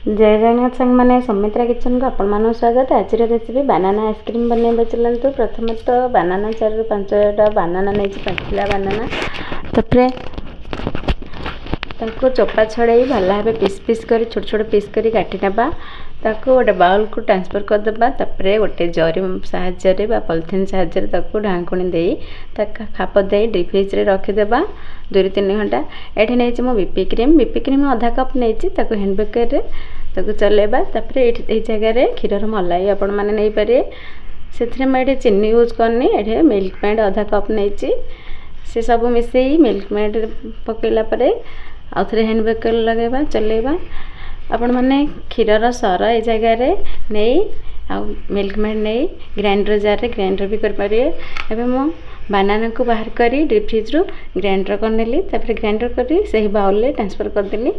जय जगन्नाथ सांग मैंने सौमित्रा किचन को आपण मान स्वागत। आज रेसिपी बानाना आइसक्रीम बनवा चलते। प्रथम तो बानाना 4-5टा बानाना नहीं 5 किलो बानाना तापर चोपा छड़े भला भाव पीस पीस कर छोट छोट पीस कर काटी ना गोटे बाउल को ट्रांसफर करदे। तापर गोटे जरी साहाय्य पॉलिथीन साहाय्य ढाँकुणी दे खाप दे डीप फ्रिज रे रखीदेबा 2-3 घंटा। ये नहीं मो बीपी क्रीम आधा कप नहीं हैंड बेकर चलेबा। तापर ये जगह क्षीर मलाई आपण मैंने नहीं पारे से मुझे चीनी यूज करनी। ये मिल्क मेड आधा कप नहीं से सब मिसे मिल्क मेड पकईला आउ थे हैंड बेकर लगेबा चलेबा। आपण मैंने क्षीर सर ये जगह नहीं आउ मिल्क मेड नहीं ग्राइंडर जार ग्राइंडर भी करें। मो बानाना को बाहर करी डीप फ्रिज रू ग्राइंडर करनेली। ग्राइंडर करी से बाउल में ट्रांसफर करदेली।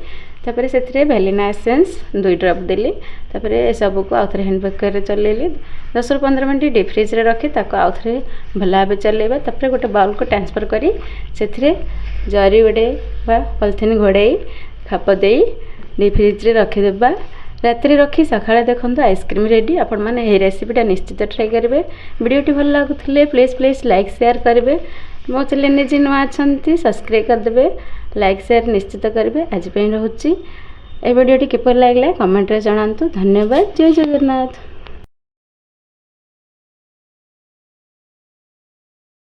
तापर से वैनिला एसेंस 2 ड्रॉप देली। तापर ए सब को आउ थे हैंड बेकर चलेली 10-15 मिनट डीप फ्रिज रे रखी आउ थे भला भाव चलेबा। तापर गोटे बाउल को ट्रांसफर करी से जरी गोटे पॉलिथीन घोड़े खाप दे डीप फ्रिज रे रखीदेबा। रात्रि रखी सकाଳେ देखो आइसक्रीम रेडी। आपण मैंने ये रेसिपीटा निश्चित ट्राई करेंगे। वीडियोटी भल लगुले प्लीज लाइक शेयर करेंगे। मो चैनल निजे नुआ अच्छा सब्सक्राइब करदे लाइक शेयर निश्चित करेंगे। आज रोचे ये वीडियोटी किपर लगला कमेंट रे जणातु। धन्यवाद। जय जगन्नाथ।